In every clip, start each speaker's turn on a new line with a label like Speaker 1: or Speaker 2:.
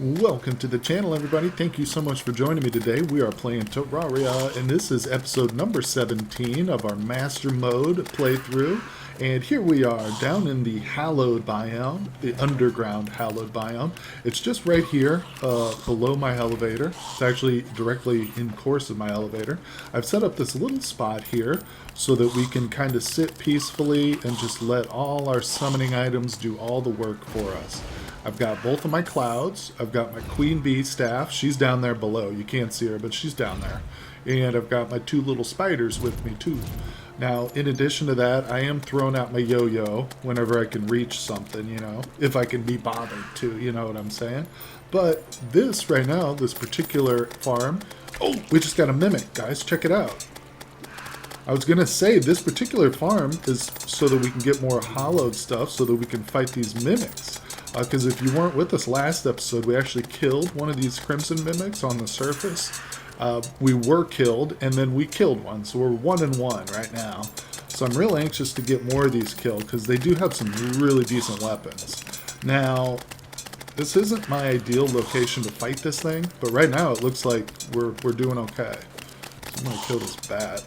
Speaker 1: Welcome to the channel, everybody. Thank you so much for joining me today. We are playing Terraria, and this is episode number 17 of our Master Mode playthrough. And here we are, down in the Hallowed Biome, the underground Hallowed Biome. It's just right here, below my elevator. It's actually directly in course of my elevator. I've set up this little spot here so that we can kind of sit peacefully and just let all our summoning items do all the work for us. I've got both of my clouds. I've got my queen bee staff. She's down there below. You can't see her, but she's down there. And I've got my two little spiders with me too. Now, in addition to that, I am throwing out my yo-yo whenever I can reach something, you know, if I can be bothered to, you know what I'm saying? But this right now, this particular farm, oh, we just got a mimic, guys. Check it out. I was going to say this particular farm is so that we can get more hallowed stuff so that we can fight these mimics. Because if you weren't with us last episode, we actually killed one of these crimson mimics on the surface. We were killed, and then we killed one, so we're 1-1 right now. So I'm real anxious to get more of these killed, because they do have some really decent weapons. Now, this isn't my ideal location to fight this thing, but right now it looks like we're doing okay. So I'm going to kill this bat.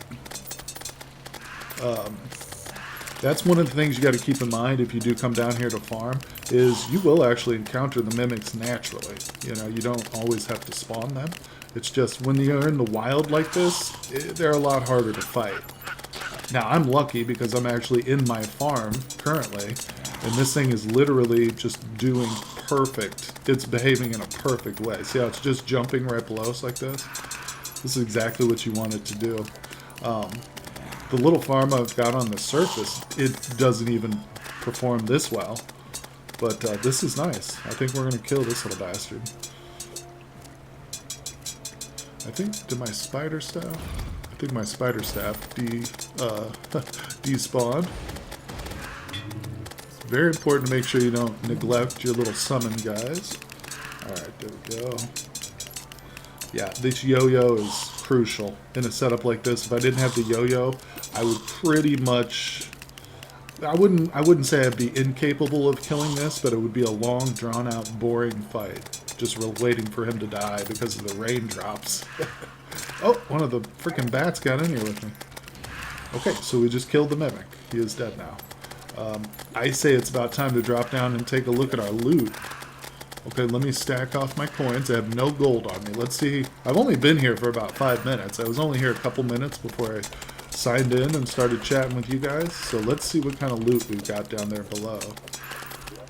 Speaker 1: That's one of the things you got to keep in mind if you do come down here to farm, is you will actually encounter the mimics naturally. You know, you don't always have to spawn them. It's just when you're in the wild like this, they're a lot harder to fight. Now, I'm lucky because I'm actually in my farm currently, and this thing is literally just doing perfect. It's behaving in a perfect way. See how it's just jumping right below us like this? This is exactly what you want it to do. The little farm I've got on the surface, it doesn't even perform this well. But this is nice. I think we're going to kill this little bastard. I think, did my spider staff? I think my spider staff despawned. It's very important to make sure you don't neglect your little summon guys. Alright, there we go. Yeah, this yo-yo is crucial in a setup like this. If I didn't have the yo-yo, I would pretty much... I wouldn't say I'd be incapable of killing this, but it would be a long, drawn-out, boring fight. Just waiting for him to die because of the raindrops. Oh, one of the freaking bats got in here with me. Okay, so we just killed the mimic. He is dead now. I say it's about time to drop down and take a look at our loot. Okay, let me stack off my coins. I have no gold on me. Let's see. I've only been here for about 5 minutes. I was only here a couple minutes before I signed in and started chatting with you guys. So let's see what kind of loot we've got down there below.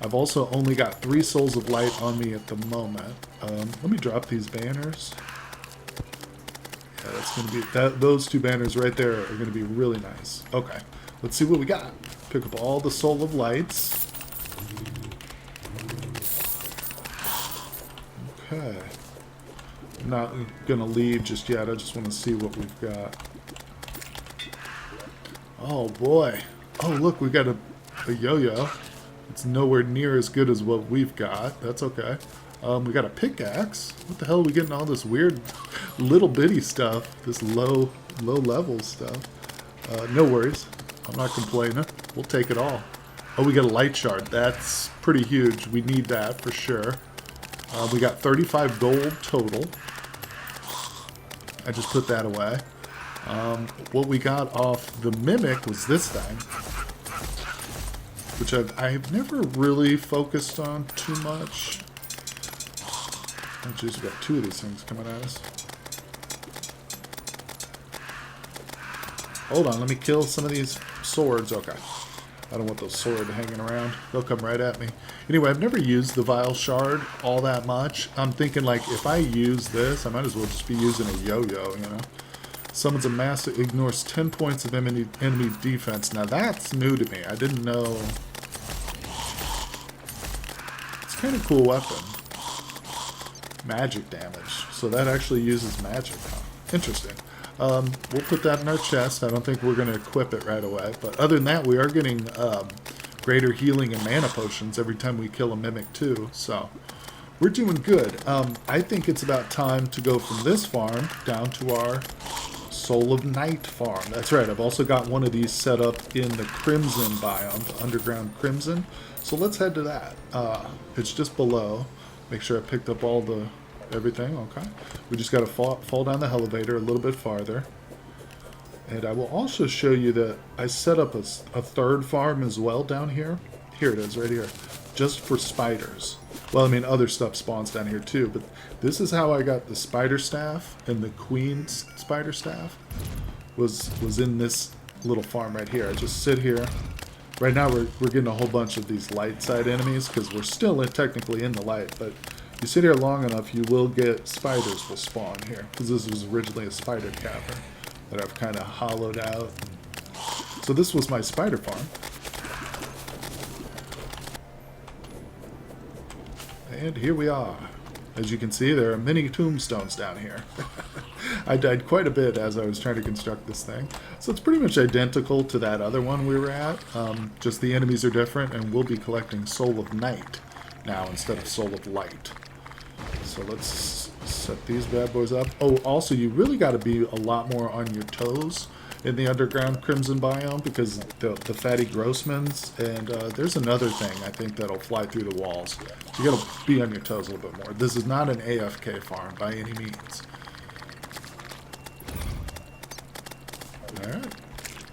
Speaker 1: I've also only got 3 souls of light on me at the moment. Let me drop these banners. Yeah, that's going to be... those 2 banners right there are going to be really nice. Okay, let's see what we got. Pick up all the soul of lights. Okay. I'm not going to leave just yet. I just want to see what we've got. Oh, boy. Oh, look, we got a yo-yo. It's nowhere near as good as what we've got. That's okay. We got a pickaxe. What the hell are we getting all this weird little bitty stuff? This low level stuff. No worries. I'm not complaining. We'll take it all. Oh, we got a light shard. That's pretty huge. We need that for sure. We got 35 gold total. I just put that away. What we got off the mimic was this thing, which I've never really focused on too much. Oh jeez, we got 2 of these things coming at us. Hold on, let me kill some of these swords. Okay. I don't want those swords hanging around. They'll come right at me. Anyway, I've never used the Vile Shard all that much. I'm thinking, like, if I use this, I might as well just be using a yo-yo, you know? Summons a massive, ignores 10 points of enemy defense. Now, that's new to me. I didn't know. It's kind of a cool weapon. Magic damage. So that actually uses magic, huh? Interesting. We'll put that in our chest. I don't think we're going to equip it right away. But other than that, we are getting greater healing and mana potions every time we kill a mimic too. So we're doing good. I think it's about time to go from this farm down to our Soul of Night farm. That's right. I've also got one of these set up in the Crimson biome, the underground Crimson. So let's head to that. It's just below. Make sure I picked up all the everything. Okay. We just got to fall down the elevator a little bit farther. And I will also show you that I set up a third farm as well down here. Here it is, right here. Just for spiders. Well, I mean, other stuff spawns down here too, but this is how I got the spider staff, and the queen's spider staff was in this little farm right here. I just sit here. Right now we're getting a whole bunch of these light side enemies because we're still technically in the light, but you sit here long enough, you will get spiders will spawn here, because this was originally a spider cavern that I've kind of hollowed out. So this was my spider farm. And here we are. As you can see, there are many tombstones down here. I died quite a bit as I was trying to construct this thing. So it's pretty much identical to that other one we were at. Just the enemies are different, and we'll be collecting Soul of Night now instead of Soul of Light. So let's set these bad boys up. Oh, also, you really got to be a lot more on your toes in the underground Crimson biome, because the fatty Grossmans, and there's another thing I think that'll fly through the walls. So you got to be on your toes a little bit more. This is not an AFK farm by any means. Alright.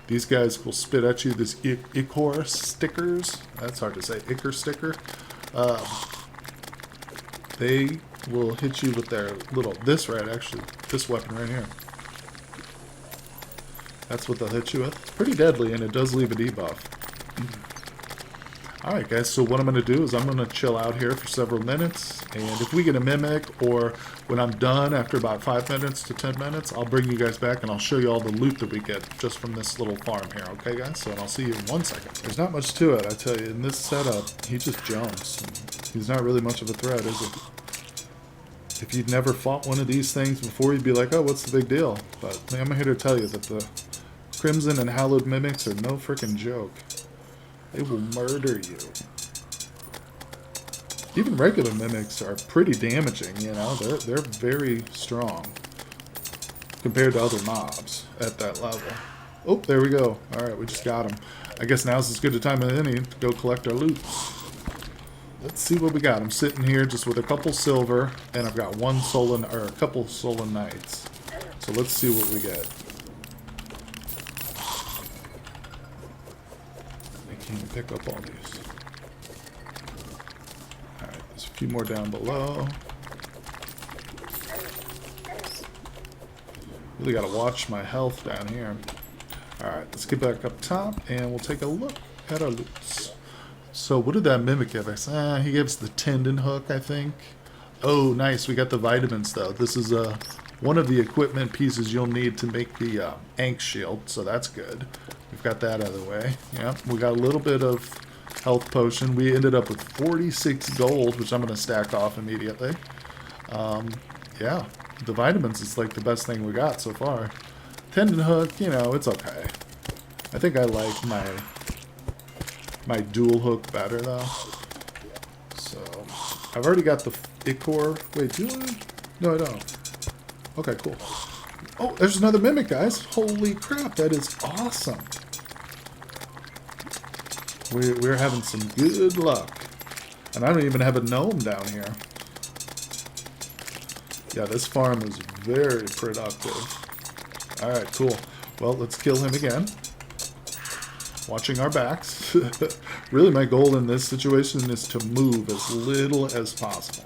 Speaker 1: These guys will spit at you this Ichor stickers. That's hard to say. Ichor sticker. They will hit you with their little... This weapon right here. That's what they'll hit you with. It's pretty deadly, and it does leave a debuff. Alright guys, so what I'm going to do is I'm going to chill out here for several minutes, and if we get a mimic, or when I'm done after about 5 minutes to 10 minutes, I'll bring you guys back and I'll show you all the loot that we get just from this little farm here, okay guys? So I'll see you in 1 second. There's not much to it, I tell you. In this setup, he just jumps. He's not really much of a threat, is he? If you'd never fought one of these things before, you'd be like, oh, what's the big deal? But I'm here to tell you that the Crimson and Hallowed Mimics are no freaking joke. They will murder you. Even regular mimics are pretty damaging, you know. They're very strong compared to other mobs at that level. Oh, there we go. Alright, we just got them. I guess now's as good a time as any to go collect our loot. Let's see what we got. I'm sitting here just with a couple silver, and I've got a couple Soul Knights. So let's see what we get. I can't pick up all these. Alright, there's a few more down below. Really gotta watch my health down here. Alright, let's get back up top, and we'll take a look at our loots. So what did that mimic give us? He gave us the tendon hook, I think. Oh, nice. We got the vitamins, though. This is one of the equipment pieces you'll need to make the Ankh Shield, so that's good. We've got that out of the way. Yep, we got a little bit of health potion. We ended up with 46 gold, which I'm going to stack off immediately. Yeah, the vitamins is like the best thing we got so far. Tendon hook, you know, it's okay. I think I like my dual hook better, though. So, I've already got the Ichor. Wait, do I? No, I don't. Okay, cool. Oh, there's another mimic, guys. Holy crap, that is awesome. We're having some good luck. And I don't even have a gnome down here. Yeah, this farm is very productive. Alright, cool. Well, let's kill him again. Watching our backs. Really, my goal in this situation is to move as little as possible.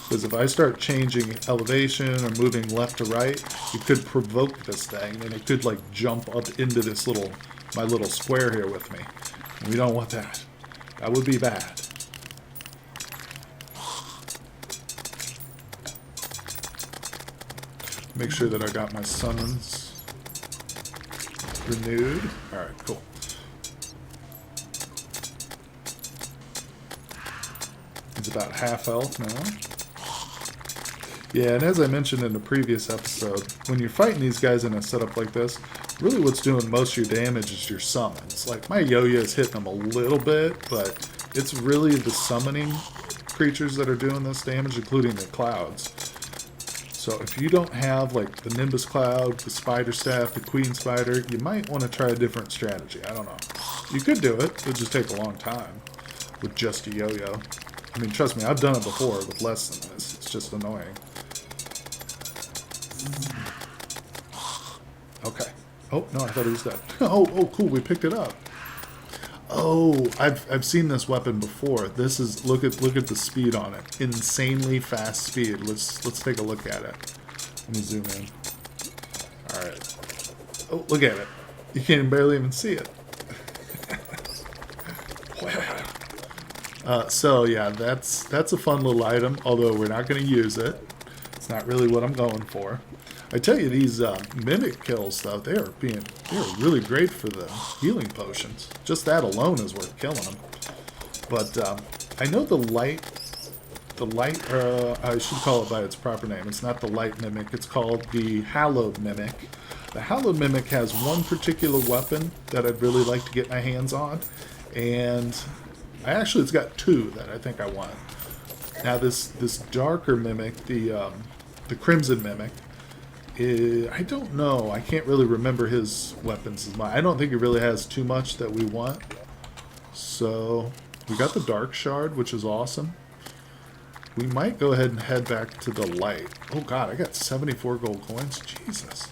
Speaker 1: Because if I start changing elevation or moving left to right, it could provoke this thing, and it could like jump up into this my little square here with me. And we don't want that. That would be bad. Make sure that I got my summons renewed. Alright, cool. It's about half health now. Yeah, and as I mentioned in the previous episode, when you're fighting these guys in a setup like this, really what's doing most of your damage is your summons. Like, my yo-yo is hitting them a little bit, but it's really the summoning creatures that are doing this damage, including the clouds. So if you don't have, like, the Nimbus Cloud, the Spider Staff, the Queen Spider, you might want to try a different strategy. I don't know. You could do it. It would just take a long time with just a yo-yo. I mean, trust me, I've done it before with less than this. It's just annoying. Okay. Oh, no, I thought he was dead. Oh, cool, we picked it up. Oh, I've seen this weapon before. This is, look at the speed on it. Insanely fast speed. Let's take a look at it. Let me zoom in. Alright. Oh, look at it. You can't barely even see it. So yeah, that's a fun little item, although we're not going to use it. It's not really what I'm going for. I tell you, these mimic kills, though, they're really great for the healing potions. Just that alone is worth killing them. But I know the light, I should call it by its proper name. It's not the light mimic. It's called the Hallowed Mimic. The Hallowed Mimic has one particular weapon that I'd really like to get my hands on, and it's got two that I think I want. Now this darker mimic, the Crimson Mimic, I don't know. I can't really remember his weapons as much. I don't think he really has too much that we want. So we got the Dark Shard, which is awesome. We might go ahead and head back to the light. Oh god, I got 74 gold coins. Jesus.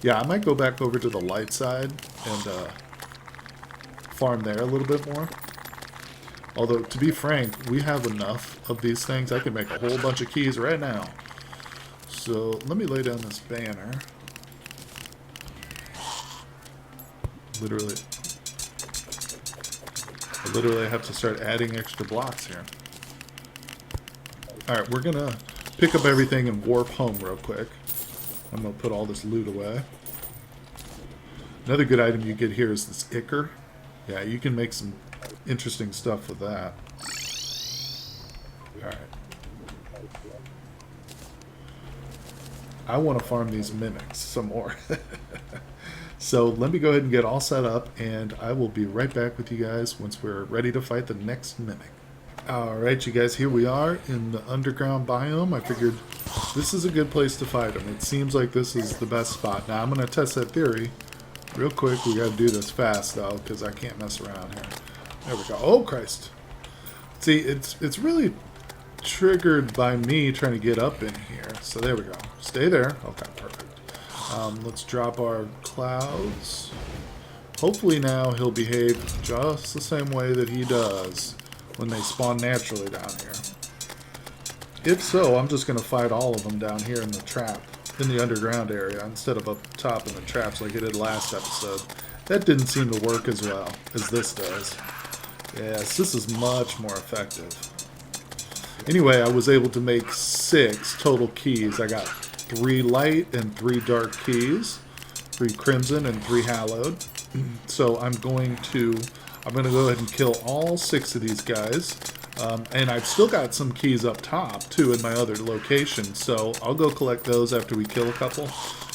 Speaker 1: Yeah, I might go back over to the light side and farm there a little bit more. Although, to be frank, we have enough of these things. I can make a whole bunch of keys right now. So, let me lay down this banner. Literally have to start adding extra blocks here. Alright, we're gonna pick up everything and warp home real quick. I'm gonna put all this loot away. Another good item you get here is this ichor. Yeah, you can make some interesting stuff with that. Alright. I want to farm these mimics some more. So let me go ahead and get all set up, and I will be right back with you guys once we're ready to fight the next mimic. Alright, you guys, here we are in the underground biome. I figured this is a good place to fight them. It seems like this is the best spot. Now I'm going to test that theory real quick. We got to do this fast, though, because I can't mess around here. There we go. Oh, Christ. See, it's really triggered by me trying to get up in here. So there we go. Stay there. Okay, perfect. Let's drop our clouds. Hopefully now he'll behave just the same way that he does when they spawn naturally down here. If so, I'm just going to fight all of them down here in the trap, in the underground area, instead of up top in the traps like I did last episode. That didn't seem to work as well as this does. Yes, this is much more effective. Anyway, I was able to make 6 total keys. I got 3 light and 3 dark keys, 3 crimson and 3 hallowed. So I'm going to go ahead and kill all 6 of these guys. And I've still got some keys up top too in my other location. So I'll go collect those after we kill a couple.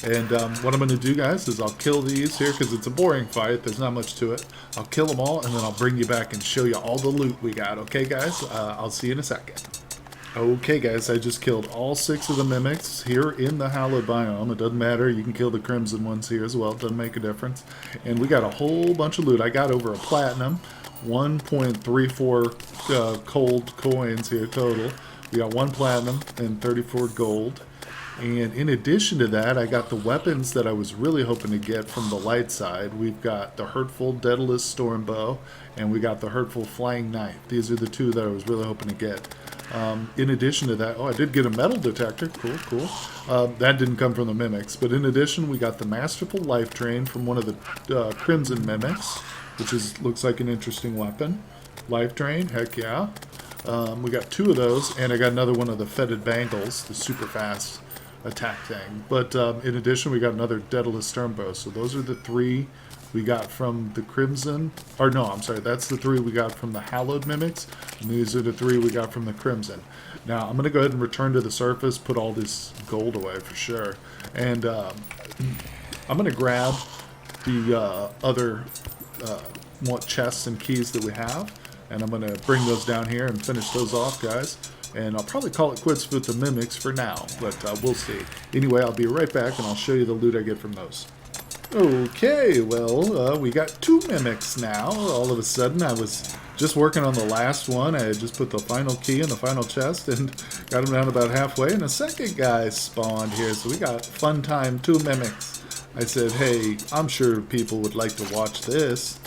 Speaker 1: And what I'm going to do, guys, is I'll kill these here because it's a boring fight. There's not much to it. I'll kill them all, and then I'll bring you back and show you all the loot we got. Okay, guys? I'll see you in a second. Okay, guys, I just killed all 6 of the mimics here in the Hallowed Biome. It doesn't matter. You can kill the crimson ones here as well. It doesn't make a difference. And we got a whole bunch of loot. I got over a platinum, 1.34 cold coins here total. We got 1 platinum and 34 gold. And in addition to that, I got the weapons that I was really hoping to get from the light side. We've got the Hurtful Daedalus Storm Bow, and we got the Hurtful Flying Knife. These are the 2 that I was really hoping to get. In addition to that, I did get a metal detector. Cool. That didn't come from the mimics. But in addition, we got the Masterful Life Drain from one of the Crimson Mimics, which looks like an interesting weapon. Life Drain, heck yeah. We got 2 of those, and I got another one of the Fetid Bangles, the super fast attack thing. But in addition, we got another Daedalus Storm Bow. So those are the 3 we got from the Crimson. Or no, I'm sorry, that's the 3 we got from the Hallowed Mimics. And these are the 3 we got from the Crimson. Now, I'm going to go ahead and return to the surface, put all this gold away for sure. And I'm going to grab the other chests and keys that we have. And I'm going to bring those down here and finish those off, guys. And I'll probably call it quits with the mimics for now, but we'll see. Anyway, I'll be right back, and I'll show you the loot I get from those. Okay, well, we got 2 mimics now. All of a sudden, I was just working on the last one. I had just put the final key in the final chest and got him down about halfway, and a second guy spawned here. So we got fun time, 2 mimics. I said, hey, I'm sure people would like to watch this.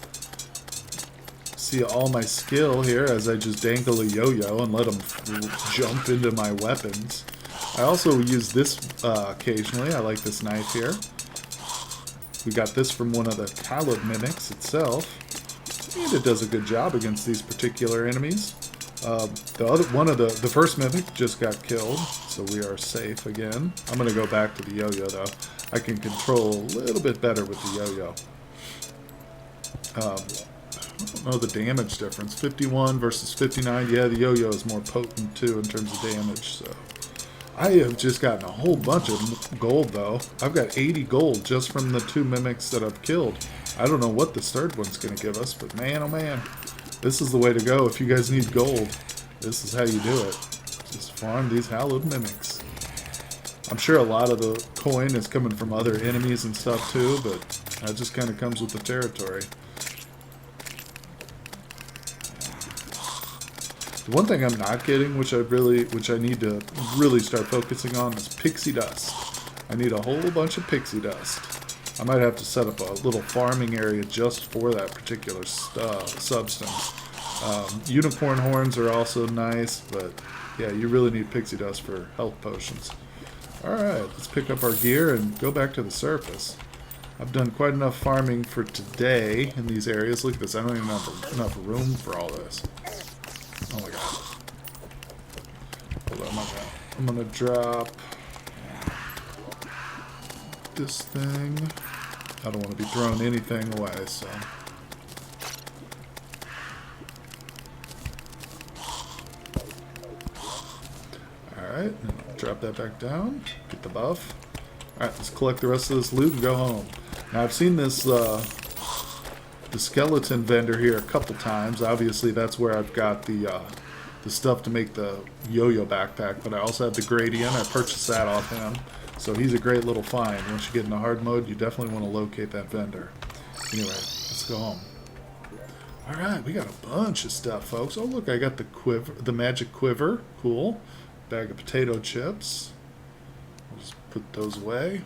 Speaker 1: See all my skill here as I just dangle a yo-yo and let them jump into my weapons. I also use this occasionally. I like this knife here. We got this from one of the Hallowed Mimics itself, and it does a good job against these particular enemies. The first Mimic just got killed, so we are safe again. I'm going to go back to the yo-yo though. I can control a little bit better with the yo-yo. I don't know the damage difference. 51 versus 59. Yeah, the yo-yo is more potent too in terms of damage, so. I have just gotten a whole bunch of gold, though. I've got 80 gold just from the 2 mimics that I've killed. I don't know what this third one's going to give us, but man, oh man. This is the way to go if you guys need gold. This is how you do it. Just farm these Hallowed Mimics. I'm sure a lot of the coin is coming from other enemies and stuff, too, but that just kind of comes with the territory. The one thing I'm not getting, which I need to really start focusing on, is pixie dust. I need a whole bunch of pixie dust. I might have to set up a little farming area just for that particular substance. Unicorn horns are also nice, but yeah, you really need pixie dust for health potions. Alright, let's pick up our gear and go back to the surface. I've done quite enough farming for today in these areas. Look at this, I don't even have enough room for all this. Oh my god. Hold on, I'm gonna drop this thing. I don't want to be throwing anything away, so. Alright, drop that back down. Get the buff. Alright, let's collect the rest of this loot and go home. Now, I've seen this, the skeleton vendor here a couple times. Obviously, that's where I've got the stuff to make the yo-yo backpack, but I also have the gradient. I purchased that off him, so he's a great little find. Once you get into hard mode, you definitely want to locate that vendor. Anyway, let's go home. Alright, we got a bunch of stuff, folks. Oh, look, I got the quiver, the magic quiver. Cool. Bag of potato chips. I'll just put those away.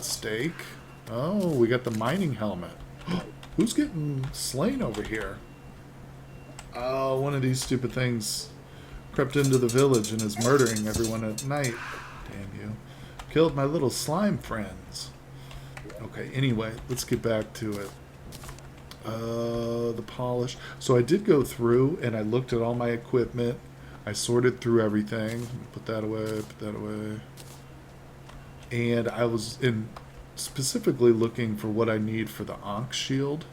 Speaker 1: Steak. Oh, we got the mining helmet. Who's getting slain over here? Oh, one of these stupid things crept into the village and is murdering everyone at night. Damn you. Killed my little slime friends. Okay, anyway, let's get back to it. The polish. So I did go through and I looked at all my equipment. I sorted through everything. Put that away, put that away. And I was specifically looking for what I need for the Ankh Shield,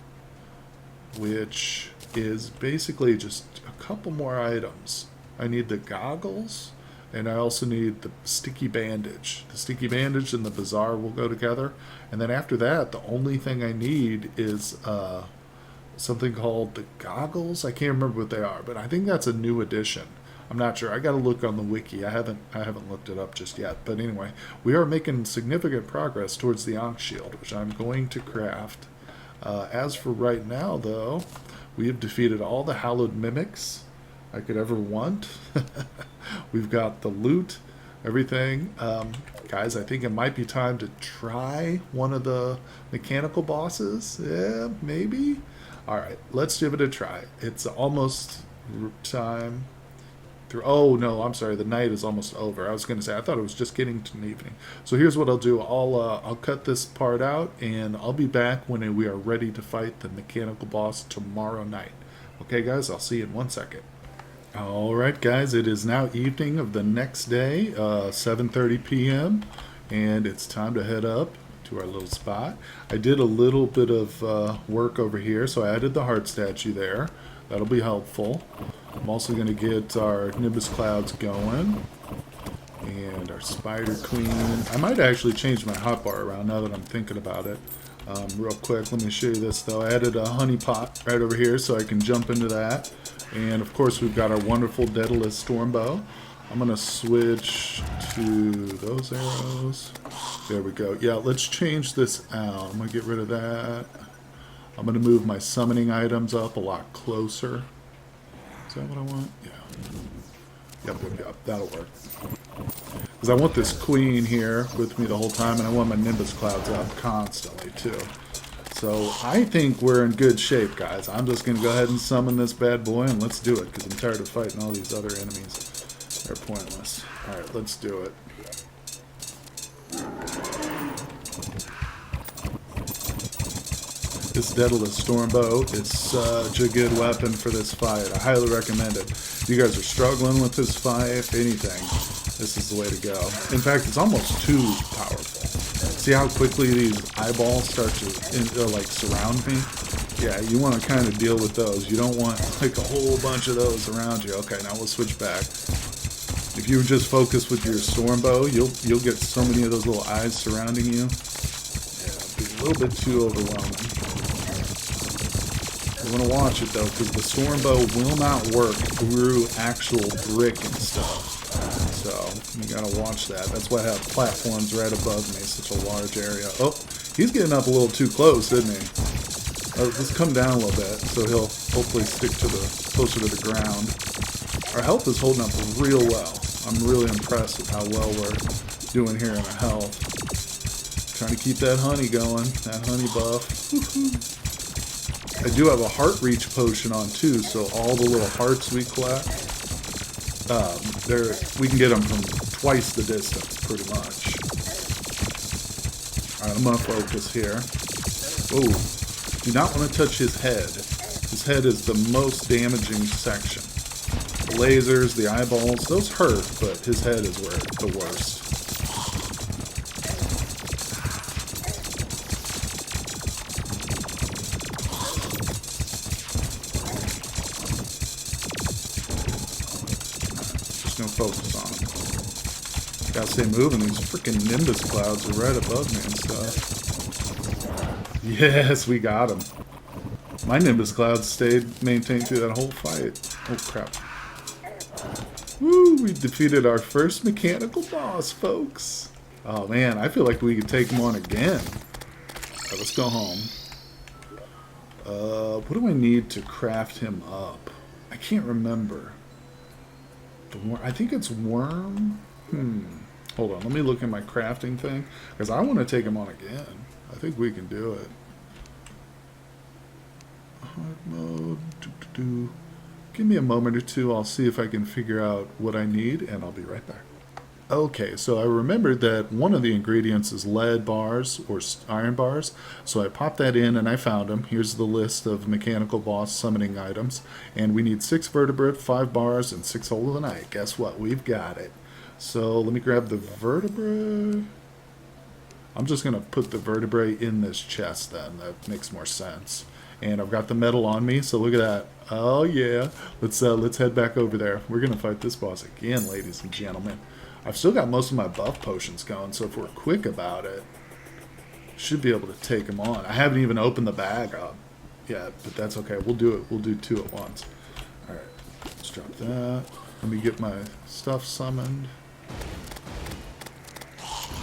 Speaker 1: which is basically just a couple more items. I need the goggles, and I also need the sticky bandage. The sticky bandage and the bazaar will go together. And then after that, the only thing I need is something called the goggles. I can't remember what they are, but I think that's a new addition. I'm not sure. I got to look on the wiki. I haven't looked it up just yet. But anyway, we are making significant progress towards the Ankh Shield, which I'm going to craft. As for right now, though, we have defeated all the Hallowed Mimics I could ever want. We've got the loot, everything. Guys, I think it might be time to try one of the mechanical bosses. Yeah, maybe. All right, let's give it a try. It's almost time. Oh no, I'm sorry. The night is almost over. I was going to say I thought it was just getting to an evening. So here's what I'll do. I'll cut this part out, and I'll be back when we are ready to fight the mechanical boss tomorrow night. Okay, guys. I'll see you in 1 second. All right, guys. It is now evening of the next day, 7:30 p.m., and it's time to head up to our little spot. I did a little bit of work over here, so I added the heart statue there. That'll be helpful. I'm also going to get our Nimbus Clouds going. And our Spider Queen. I might actually change my hotbar around now that I'm thinking about it. Real quick, let me show you this though. I added a honey pot right over here so I can jump into that. And of course we've got our wonderful Daedalus Stormbow. I'm going to switch to those arrows. There we go. Yeah, let's change this out. I'm going to get rid of that. I'm going to move my summoning items up a lot closer. Is that what I want? Yeah. Yep. That'll work. Because I want this queen here with me the whole time, and I want my Nimbus clouds up constantly, too. So I think we're in good shape, guys. I'm just going to go ahead and summon this bad boy, and let's do it, because I'm tired of fighting all these other enemies. They're pointless. Alright, let's do it. This Daedalus Stormbow is such a good weapon for this fight. I highly recommend it. If you guys are struggling with this fight, if anything, this is the way to go. In fact, it's almost too powerful. See how quickly these eyeballs start to like surround me? Yeah, you want to kind of deal with those. You don't want like a whole bunch of those around you. Okay, now we'll switch back. If you just focus with your Stormbow, you'll get so many of those little eyes surrounding you. Yeah, it'll be a little bit too overwhelming. You want to watch it though, because the Stormbow will not work through actual brick and stuff. So you gotta watch that. That's why I have platforms right above me, such a large area. Oh, he's getting up a little too close, isn't he? Let's come down a little bit, so he'll hopefully stick to closer to the ground. Our health is holding up real well. I'm really impressed with how well we're doing here in our health. Trying to keep that honey going, that honey buff. I do have a heart reach potion on too, so all the little hearts we collect, we can get them from twice the distance, pretty much. Alright, I'm going to focus here. Oh, do not want to touch his head. His head is the most damaging section. The lasers, the eyeballs, those hurt, but his head is where it's the worst. Focus on them. Gotta stay moving. These freaking Nimbus clouds are right above me and stuff. Yes, we got them. My Nimbus clouds stayed maintained through that whole fight. Oh crap. Woo! We defeated our first mechanical boss, folks. Oh man, I feel like we could take him on again. Right, let's go home. What do I need to craft him up? I can't remember. I think it's worm. Hold on, let me look at my crafting thing, because I want to take him on again. I think we can do it. Hard mode. Give me a moment or two. I'll see if I can figure out what I need, and I'll be right back. Okay, so I remembered that one of the ingredients is lead bars or iron bars, so I popped that in and I found them. Here's the list of mechanical boss summoning items, and we need 6 vertebrate, 5 bars, and 6 hold of the night. Guess what? We've got it. So let me grab the vertebrae. I'm just going to put the vertebrae in this chest then. That makes more sense. And I've got the metal on me, so look at that. Oh yeah. Let's head back over there. We're going to fight this boss again, ladies and gentlemen. I've still got most of my buff potions going, so if we're quick about it, should be able to take him on. I haven't even opened the bag up yet, but that's okay. We'll do it. We'll do 2 at once. Alright, let's drop that. Let me get my stuff summoned.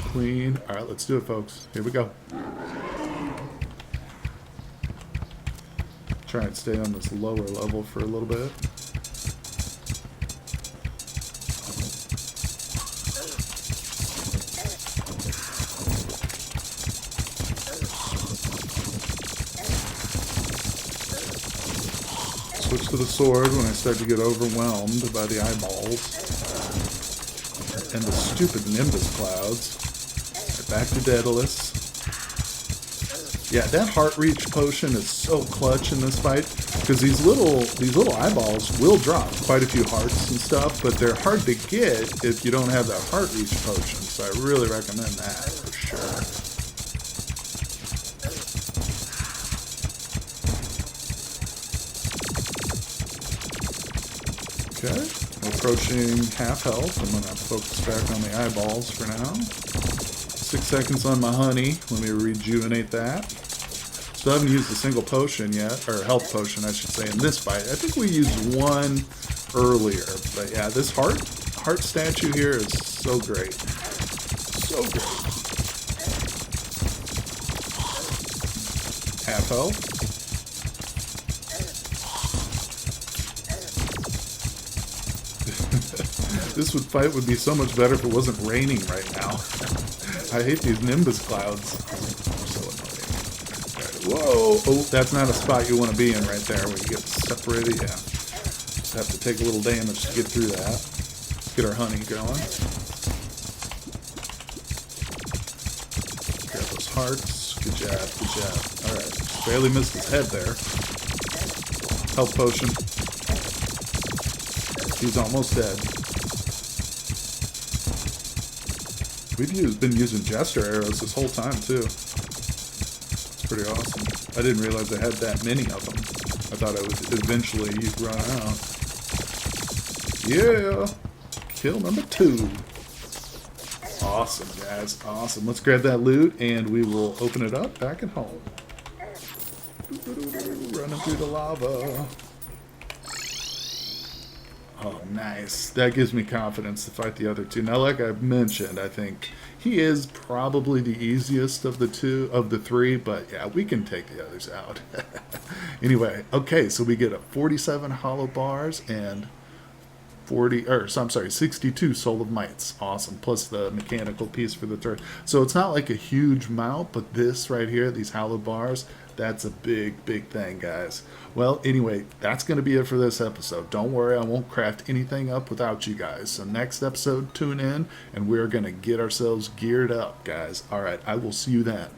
Speaker 1: Clean. Alright, let's do it, folks. Here we go. Try and stay on this lower level for a little bit. Switch to the sword when I start to get overwhelmed by the eyeballs and the stupid Nimbus clouds. Right, back to Daedalus. Yeah, that heart reach potion is so clutch in this fight because these little eyeballs will drop quite a few hearts and stuff, but they're hard to get if you don't have that heart reach potion. So I really recommend that for sure. Okay, approaching half health. I'm going to focus back on the eyeballs for now. 6 seconds on my honey. Let me rejuvenate that. Still haven't used a single potion yet, or health potion I should say, in this fight. I think we used one earlier, but yeah, this heart, heart statue here is so great. So great. Half health. This fight would be so much better if it wasn't raining right now. I hate these Nimbus clouds. They're so annoying. Right. Whoa! Oh, that's not a spot you want to be in right there where you get separated. Yeah. Just have to take a little damage to get through that. Get our honey going. Grab those hearts. Good job, good job. Alright. Barely missed his head there. Health potion. He's almost dead. We've been using Jester arrows this whole time, too. It's pretty awesome. I didn't realize I had that many of them. I thought I would eventually run out. Yeah! Kill number 2. Awesome, guys. Awesome. Let's grab that loot, and we will open it up back at home. Running through the lava. Oh, nice. That gives me confidence to fight the other two. Now, like I mentioned, I think he is probably the easiest of the three, but yeah, we can take the others out. Anyway, okay, so we get a 47 hollow bars and 62 soul of mites. Awesome. Plus the mechanical piece for the turret. So it's not like a huge amount, but this right here, these hallowed bars, that's a big, big thing, guys. Well, anyway, that's going to be it for this episode. Don't worry, I won't craft anything up without you guys. So next episode, tune in, and we're going to get ourselves geared up, guys. All right, I will see you then.